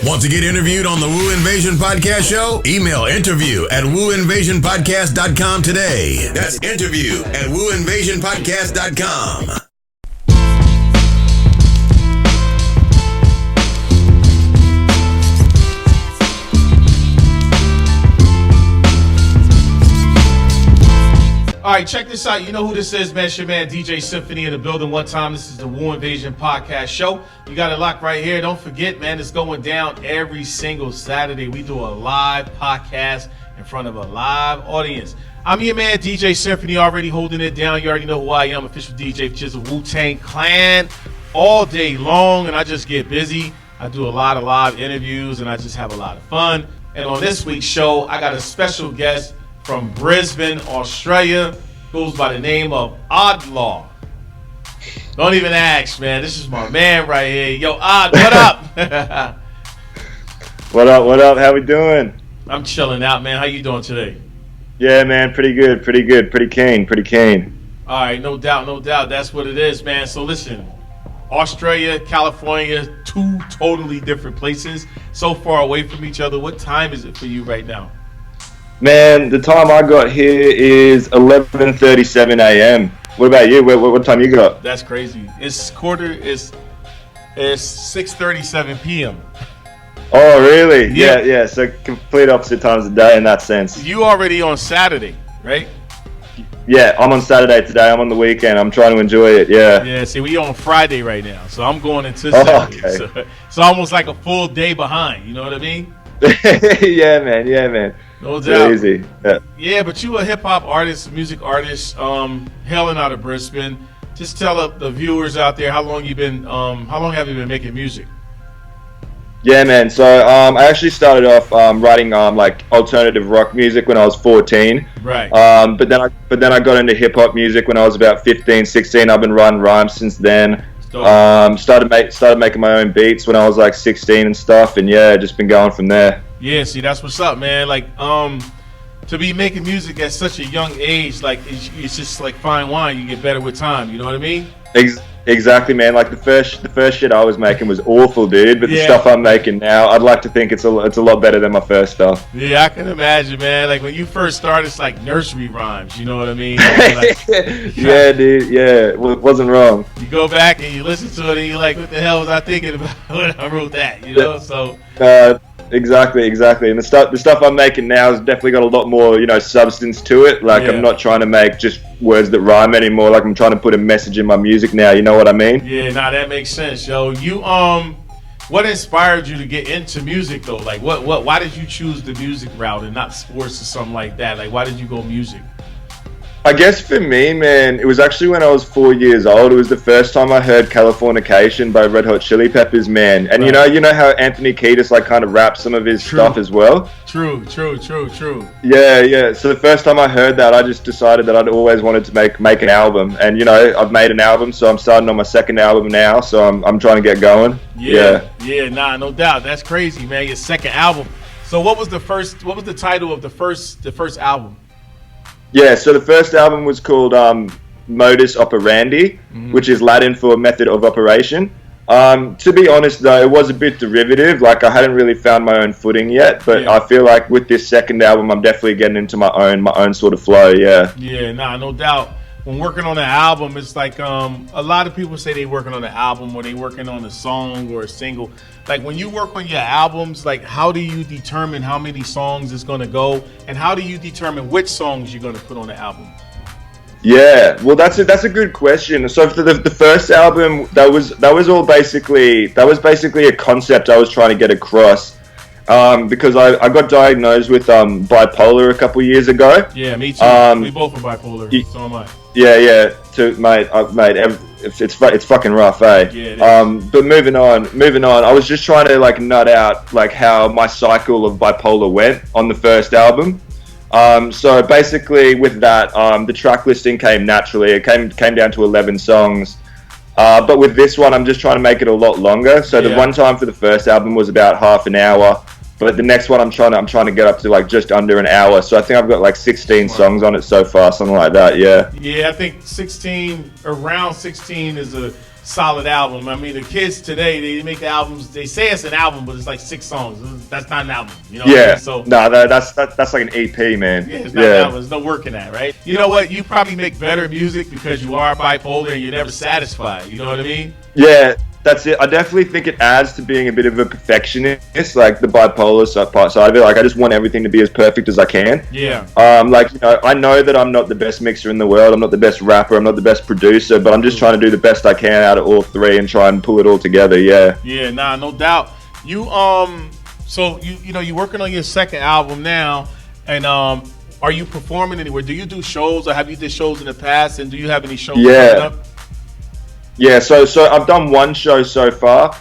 Want to get interviewed on the Woo Invasion Podcast Show? Email interview@wooinvasionpodcast.com today. That's interview@wooinvasionpodcast.com. All right, check this out. You know who this is, man. It's your man, DJ Symphony, in the building one time. This is the Woo Invasion Podcast Show. You got it locked right here. Don't forget, man, it's going down every single Saturday. We do a live podcast in front of a live audience. I'm your man, DJ Symphony, already holding it down. You already know who I am, official DJ for just the Wu-Tang Clan all day long, and I just get busy. I do a lot of live interviews, and I just have a lot of fun. And on this week's show, I got a special guest from Brisbane, Australia, goes by the name of Odlaw. Don't even ask, man. This is my man right here. Yo, Od, what up? What up? How we doing? I'm chilling out, man. How you doing today? Yeah, man, pretty good. Pretty keen. All right, no doubt. That's what it is, man. So listen, Australia, California, two totally different places, so far away from each other. What time is it for you right now? Man, the time I got here is 11:37 a.m. What about you? What time you got? That's crazy. It's 6:37 p.m. Oh, really? Yeah. So complete opposite times of day in that sense. You already on Saturday, right? Yeah, I'm on Saturday today. I'm on the weekend. I'm trying to enjoy it. Yeah. Yeah. See, we on Friday right now, so I'm going into Saturday. Okay. So it's almost like a full day behind. You know what I mean? Yeah, man. No doubt. Easy. Yeah, but you a hip hop artist, music artist, hailing out of Brisbane. Just tell the viewers out there how long have you been making music? Yeah, man. So I actually started off writing like alternative rock music when I was 14. Right. But then I got into hip hop music when I was about 15, 16. I've been writing rhymes since then. Started making my own beats when I was like 16 and stuff, and yeah, just been going from there. Yeah, see, that's what's up, man. Like, to be making music at such a young age, like, it's just like fine wine. You get better with time. You know what I mean? Exactly, man. Like the first shit I was making was awful, dude. But the stuff I'm making now, I'd like to think it's a lot better than my first stuff. Yeah, I can imagine, man. Like when you first started, it's like nursery rhymes. You know what I mean? Like, yeah, dude. Yeah, it wasn't wrong. You go back and you listen to it, and you're like, "What the hell was I thinking about when I wrote that?" You know, so. Exactly. And the stuff I'm making now has definitely got a lot more, substance to it. Like I'm not trying to make just words that rhyme anymore. Like I'm trying to put a message in my music now. You know what I mean? Yeah, that makes sense, yo. You what inspired you to get into music though? Like why did you choose the music route and not sports or something like that? Like why did you go music? I guess for me, man, it was actually when I was 4 years old. It was the first time I heard "Californication" by Red Hot Chili Peppers, man. And right. you know how Anthony Kiedis like kind of raps some of his stuff as well. True. Yeah. So the first time I heard that, I just decided that I'd always wanted to make an album. And I've made an album, so I'm starting on my second album now. So I'm trying to get going. Yeah. No doubt. That's crazy, man. Your second album. So what was the title of the first album? Yeah, so the first album was called Modus Operandi, which is Latin for method of operation. To be honest, though, it was a bit derivative. Like, I hadn't really found my own footing yet, but I feel like with this second album, I'm definitely getting into my own sort of flow, yeah. Yeah, no doubt. When working on an album, it's like a lot of people say they working on an album or they working on a song or a single. Like when you work on your albums, like how do you determine how many songs it's going to go, and how do you determine which songs you're going to put on the album? Yeah, well, that's a good question. So for the first album, that was basically a concept I was trying to get across. Because I got diagnosed with bipolar a couple years ago. Yeah, me too. We both are bipolar. So am I. Yeah. Mate, it's fucking rough, eh? Yeah. But moving on. I was just trying to like nut out like how my cycle of bipolar went on the first album. So basically with that, the track listing came naturally. It came down to 11 songs. But with this one, I'm just trying to make it a lot longer. So the one time for the first album was about half an hour. But the next one I'm trying to get up to like just under an hour. So I think I've got like 16 songs on it so far, something like that. Yeah. Yeah, I think around 16 is a solid album. I mean, the kids today, they make the albums. They say it's an album, but it's like 6 songs. That's not an album. You know what I mean? So no, that's like an EP, man. yeah, it's not an album. There's no work in that, right? You know what? You probably make better music because you are bipolar and you're never satisfied. You know what I mean? Yeah. That's it. I definitely think it adds to being a bit of a perfectionist, like the bipolar side of it. Like, I just want everything to be as perfect as I can. Yeah. Like, you know, I know that I'm not the best mixer in the world. I'm not the best rapper. I'm not the best producer, but I'm just trying to do the best I can out of all 3 and try and pull it all together. Yeah. Yeah. Nah, no doubt. You so you know, you're working on your 2nd album now, and are you performing anywhere? Do you do shows, or have you did shows in the past? And do you have any shows coming up? Yeah, so I've done 1 show so far,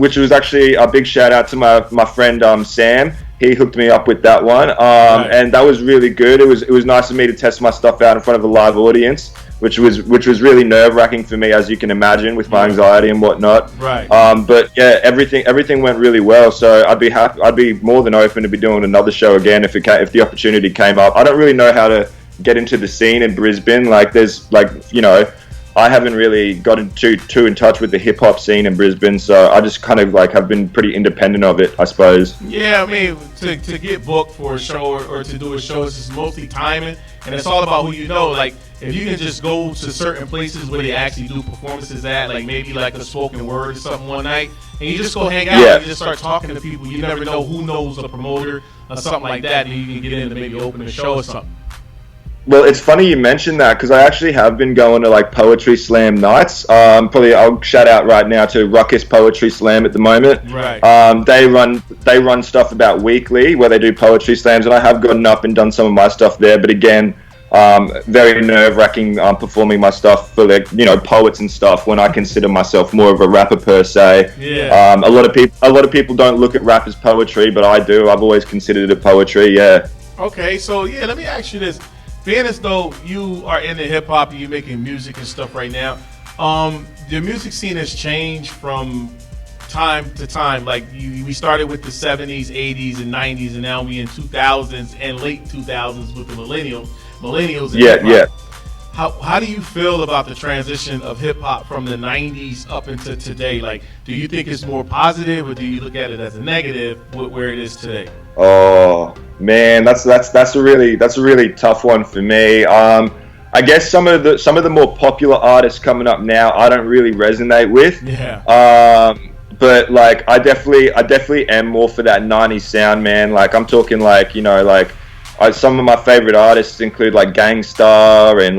which was actually a big shout out to my friend Sam. He hooked me up with that one, Right. and that was really good. It was nice of me to test my stuff out in front of a live audience, which was really nerve wracking for me, as you can imagine, with my anxiety and whatnot. Right. But yeah, everything went really well. So I'd be more than open to be doing another show again if the opportunity came up. I don't really know how to get into the scene in Brisbane. Like, there's I haven't really gotten too in touch with the hip hop scene in Brisbane, so I just kind of have been pretty independent of it, I suppose. Yeah, I mean, to get booked for a show or to do a show, it's just mostly timing, and it's all about who you know. Like, if you can just go to certain places where they actually do performances at, like maybe like a spoken word or something one night, and you just go hang out and you just start talking to people. You never know who knows a promoter or something like that, and you can get in to maybe open a show or something. Well, it's funny you mentioned that, because I actually have been going to poetry slam nights. Probably I'll shout out right now to Ruckus Poetry Slam at the moment. Right. They run stuff about weekly where they do poetry slams, and I have gotten up and done some of my stuff there. But again, very nerve-wracking performing my stuff for poets and stuff when I consider myself more of a rapper per se. Yeah. A lot of people don't look at rap as poetry, but I do. I've always considered it poetry. Yeah. Okay, so yeah, let me ask you this. Being as though you are into hip hop and you're making music and stuff right now, the music scene has changed from time to time. Like, we started with the 70s, 80s, and 90s, and now we in 2000s and late 2000s with the millennials. And Yeah, hip-hop. How do you feel about the transition of hip hop from the 90s up into today? Like, do you think it's more positive, or do you look at it as a negative where it is today? Oh man, that's a really tough one for me. I guess some of the more popular artists coming up now, I don't really resonate with. Yeah. But I definitely am more for that 90s sound, man. Like, I'm talking some of my favorite artists include Gangstar and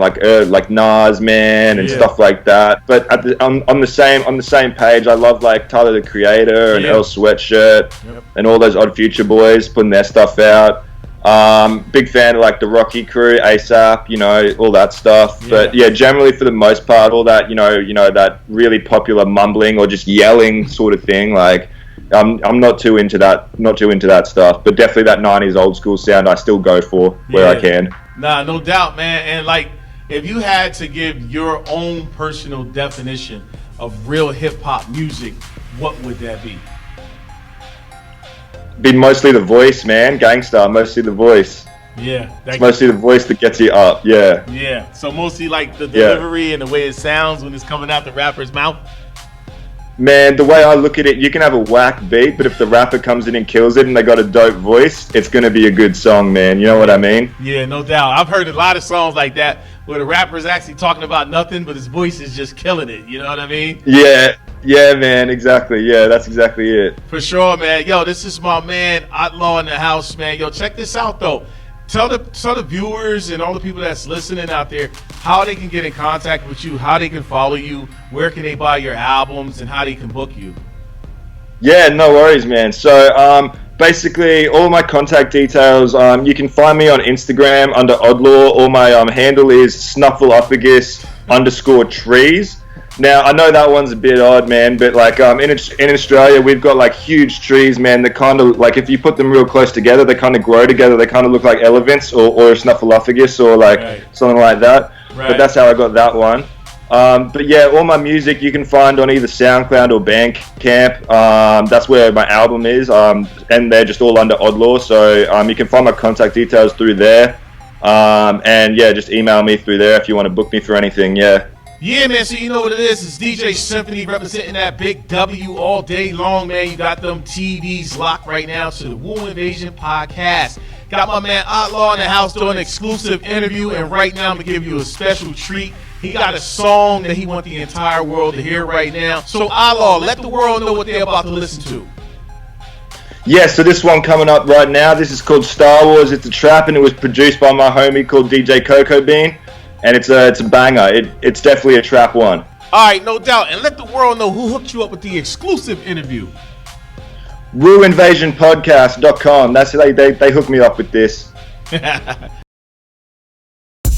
Nas, man, and stuff like that. But on the same page, I love Tyler the Creator and Earl Sweatshirt and all those Odd Future boys putting their stuff out. Big fan of the Rocky Crew, ASAP, all that stuff. Yeah. But yeah, generally for the most part, all that that really popular mumbling or just yelling sort of thing, I'm not too into that stuff, but definitely that 90s old school sound I still go for where I can. Nah, no doubt, man. And if you had to give your own personal definition of real hip hop music, what would that be? Be mostly the voice, man. Gangstar, mostly the voice. Yeah. It's mostly the voice that gets you up, yeah. Yeah. So mostly the delivery and the way it sounds when it's coming out the rapper's mouth. Man, the way I look at it, you can have a whack beat, but if the rapper comes in and kills it and they got a dope voice, it's going to be a good song, man. You know what I mean? Yeah, no doubt. I've heard a lot of songs like that where the rapper's actually talking about nothing, but his voice is just killing it. You know what I mean? Yeah, man, exactly. Yeah, that's exactly it. For sure, man. Yo, this is my man, Odlaw in the house, man. Yo, check this out, though. Tell the viewers and all the people that's listening out there how they can get in contact with you, how they can follow you, where can they buy your albums, and how they can book you. Yeah, no worries, man. So basically, all my contact details, you can find me on Instagram under Odlaw. All my handle is snuffleupagus_trees. Now, I know that one's a bit odd, man, but in Australia, we've got huge trees, man, that kind of, if you put them real close together, they kind of grow together. They kind of look like elephants or a snuffleupagus or something like that. Right. But that's how I got that one. But yeah, all my music you can find on either SoundCloud or Bandcamp. That's where my album is, and they're just all under Odlaw. So you can find my contact details through there. And yeah, just email me through there if you want to book me for anything. Yeah. Yeah, man, so you know what it is. It's DJ Symphony representing that big W all day long, man. You got them TVs locked right now to the Woo Invasion podcast. Got my man Odlaw in the house doing an exclusive interview, and right now I'm going to give you a special treat. He got a song that he wants the entire world to hear right now. So Odlaw, let the world know what they're about to listen to. Yeah, so this one coming up right now, this is called Star Wars. It's a trap, and it was produced by my homie called DJ Coco Bean. And it's a banger. It's definitely a trap one. All right, no doubt. And let the world know who hooked you up with the exclusive interview. WooInvasionPodcast.com. That's they hooked me up with this.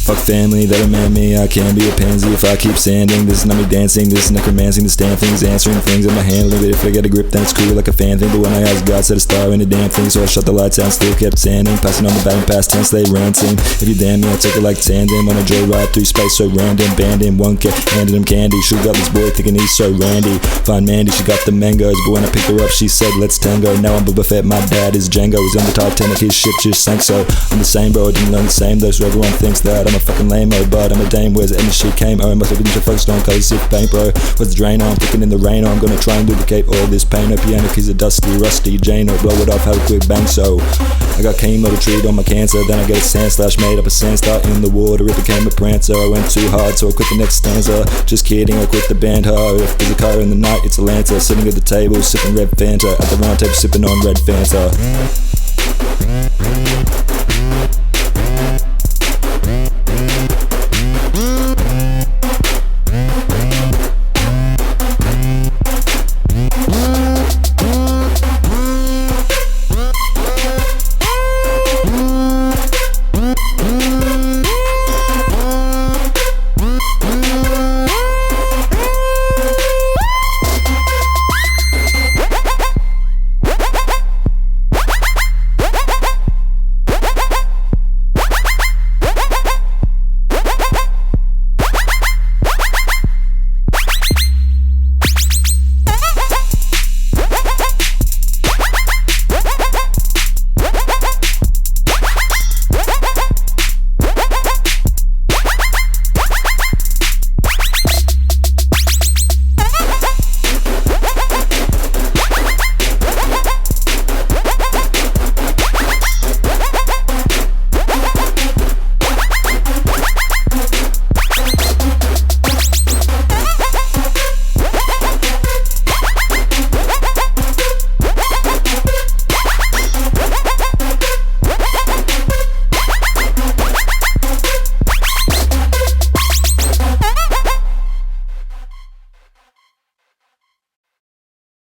Fuck family, they demand me, I can't be a pansy if I keep sanding. This is not me dancing, this is necromancing, this damn thing's answering things in my handling. But if I get a grip then it's cool like a fan thing. But when I asked God, said a star in a damn thing. So I shut the lights out and still kept sanding. Passing on the back and past tense, they ranting. If you damn me, I take it like tandem. On a joyride through space so random. Banding, one kid, handed him candy. Shoot got this boy thinking he's so randy. Find Mandy, she got the mangoes. But when I picked her up, she said, let's tango. Now I'm Boba Fett, my dad is Django. He's on the Titanic, his ship just sank. So I'm the same bro, I didn't learn the same though. So everyone thinks that I'm a fucking lame-o. But I'm a dame, where's the end shit came? Oh, must have been focused on cause sick paint, bro. What's the drain on? Picking in the rain. I'm gonna try and duplicate all this pain. No piano keys are dusty, rusty. Jane, or blow it off, have a quick bang. So I got chemo to treat on my cancer. Then I get a sand slash, made up a sand start in the water. It became a prancer. I went too hard, so I quit the next stanza. Just kidding, I quit the band hard. If there's a car in the night, it's a Lancer. Sitting at the table, sipping red Fanta. At the round table, sipping on red Fanta.